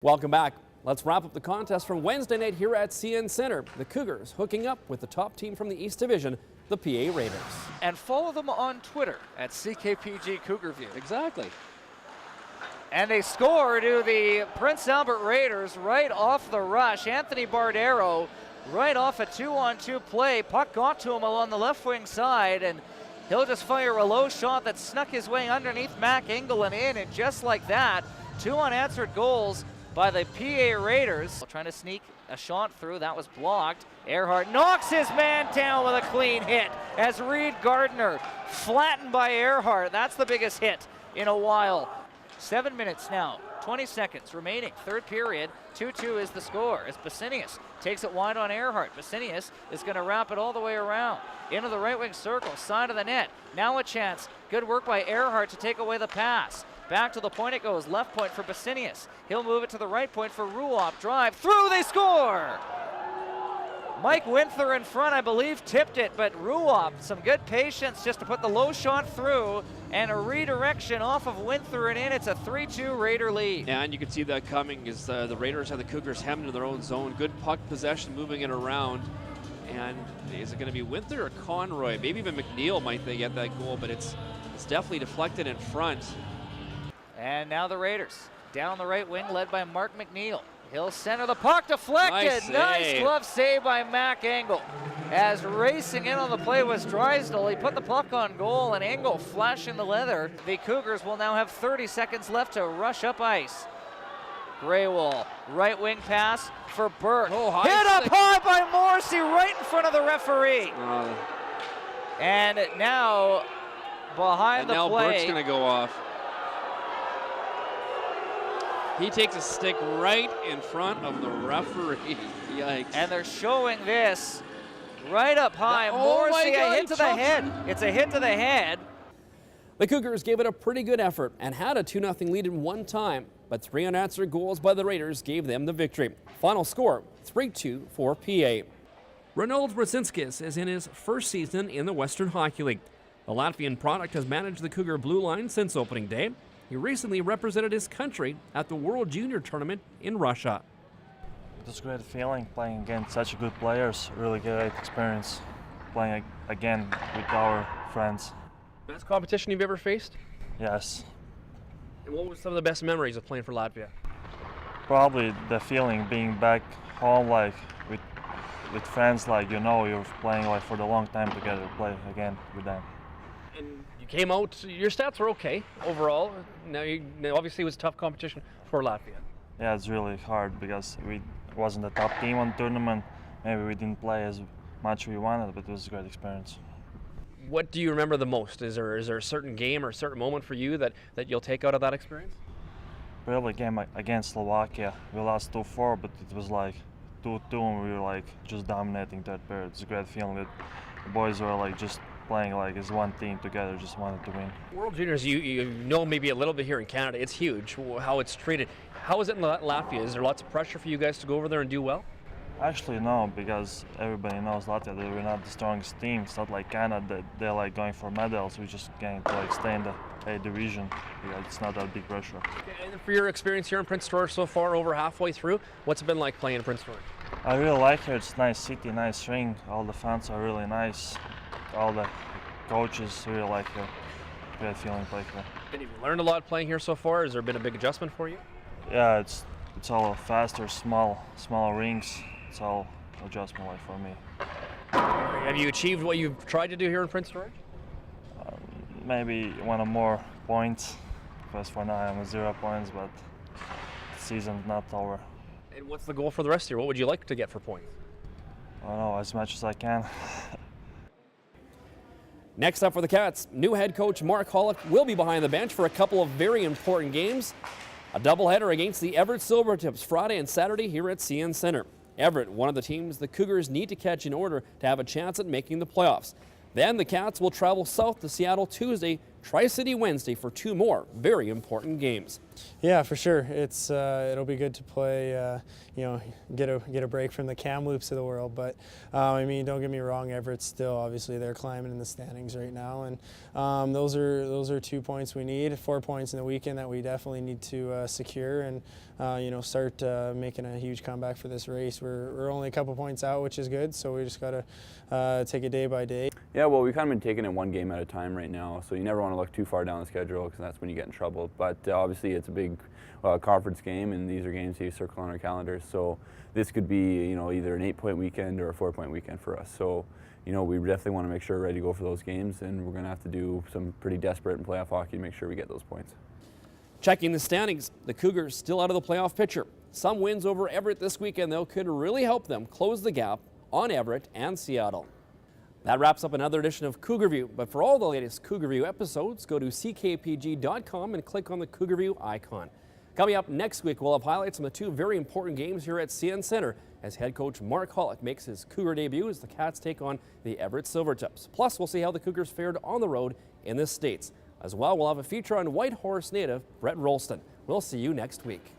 Welcome back. Let's wrap up the contest from Wednesday night here at CN Centre. The Cougars hooking up with the top team from the East Division, the PA Raiders. And follow them on Twitter at CKPG Cougar View. Exactly. And they score to the Prince Albert Raiders right off the rush. Anthony Bardero right off a 2-on-2 play. Puck got to him along the left wing side, and he'll just fire a low shot that snuck his way underneath Mac Engel and in, and just like that, 2 unanswered goals by the PA Raiders. Trying to sneak a shot through, that was blocked. Earhart knocks his man down with a clean hit as Reed Gardner flattened by Earhart. That's the biggest hit in a while. 7 minutes now, 20 seconds remaining, third period. 2-2 is the score as Basinius takes it wide on Earhart. Basinius is going to wrap it all the way around into the right wing circle, side of the net. Now a chance, good work by Earhart to take away the pass. Back to the point it goes, left point for Basinius. He'll move it to the right point for Ruop. Drive through, they score! Mike Winther in front, I believe, tipped it, but Ruop, some good patience just to put the low shot through, and a redirection off of Winther and in. It's a 3-2 Raider lead. Yeah, and you can see that coming as the Raiders have the Cougars hemmed into their own zone. Good puck possession, moving it around. And is it going to be Winther or Conroy? Maybe even McNeil might get that goal, but it's definitely deflected in front. And now the Raiders down the right wing, led by Mark McNeil. He'll center the puck, deflected. Nice glove save by Mac Engel. As racing in on the play was Drysdale. He put the puck on goal, and Engel flashing the leather. The Cougars will now have 30 seconds left to rush up ice. Graywall, right wing pass for Burke. Hit up high by Morrissey, right in front of the referee. And now behind the play. Now Burke's going to go off. He takes a stick right in front of the referee. Yikes. And they're showing this right up high. Morrissey, a hit to the head. It's a hit to the head. The Cougars gave it a pretty good effort and had a 2-0 lead in one time, but 3 unanswered goals by the Raiders gave them the victory. Final score, 3-2 for PA. Ronald Brzezinskis is in his first season in the Western Hockey League. The Latvian product has managed the Cougar Blue Line since opening day. He recently represented his country at the World Junior Tournament in Russia. It was a great feeling playing against such good players. Really great experience playing again with our friends. Best competition you've ever faced? Yes. And what were some of the best memories of playing for Latvia? Probably the feeling being back home, like with friends, like you're playing like for the long time together, play again with them. And you came out, your stats were okay overall. Now obviously it was tough competition for Latvia. Yeah, it's really hard because we wasn't the top team on the tournament. Maybe we didn't play as much we wanted, but it was a great experience. What do you remember the most? Is there a certain game or a certain moment for you that you'll take out of that experience? Probably game against Slovakia. We lost 2-4, but it was like 2-2 and we were like just dominating that period. It's a great feeling that the boys were like just playing like as one team together, just wanted to win. World Juniors, you know maybe a little bit here in Canada. It's huge how it's treated. How is it in Latvia? Is there lots of pressure for you guys to go over there and do well? Actually, no, because everybody knows Latvia that we're not the strongest team. It's not like Canada that they're like going for medals. We're just going to like stay in the A division. Yeah, it's not that big pressure. Okay, and for your experience here in Prince George so far, over halfway through, what's it been like playing in Prince George? I really like here. It's a nice city, nice ring. All the fans are really nice. All the coaches really like here. Great feeling playing here. And you've learned a lot playing here so far. Has there been a big adjustment for you? Yeah, it's all faster, smaller rings. It's all adjustment like for me. Have you achieved what you've tried to do here in Prince George? Maybe one or more points, because for now I'm at 0 points, but the season's not over. And what's the goal for the rest of the year? What would you like to get for points? I don't know, as much as I can. Next up for the Cats, new head coach Mark Holick will be behind the bench for a couple of very important games. A doubleheader against the Everett Silvertips Friday and Saturday here at CN Centre. Everett, one of the teams the Cougars need to catch in order to have a chance at making the playoffs. Then the Cats will travel south to Seattle Tuesday Tri-City Wednesday for 2 more very important games. Yeah, for sure. It'll be good to play, get a break from the Kamloops of the world. But I mean, don't get me wrong, Everett's still obviously they're climbing in the standings right now, and those are 2 points we need, 4 points in the weekend that we definitely need to secure, and start making a huge comeback for this race. We're only a couple points out, which is good. So we just got to take it day by day. Yeah, well, we've kind of been taking it one game at a time right now, so you never want to look too far down the schedule because that's when you get in trouble. But obviously it's a big conference game, and these are games you circle on our calendars. So this could be, either an 8-point weekend or a 4-point weekend for us. So, we definitely want to make sure we're ready to go for those games, and we're going to have to do some pretty desperate in playoff hockey to make sure we get those points. Checking the standings, the Cougars still out of the playoff picture. Some wins over Everett this weekend, though, could really help them close the gap on Everett and Seattle. That wraps up another edition of Cougar View, but for all the latest Cougar View episodes, go to ckpg.com and click on the Cougar View icon. Coming up next week, we'll have highlights on the 2 very important games here at CN Centre as head coach Mark Holick makes his Cougar debut as the Cats take on the Everett Silvertips. Plus, we'll see how the Cougars fared on the road in the States. As well, we'll have a feature on Whitehorse native Brett Rolston. We'll see you next week.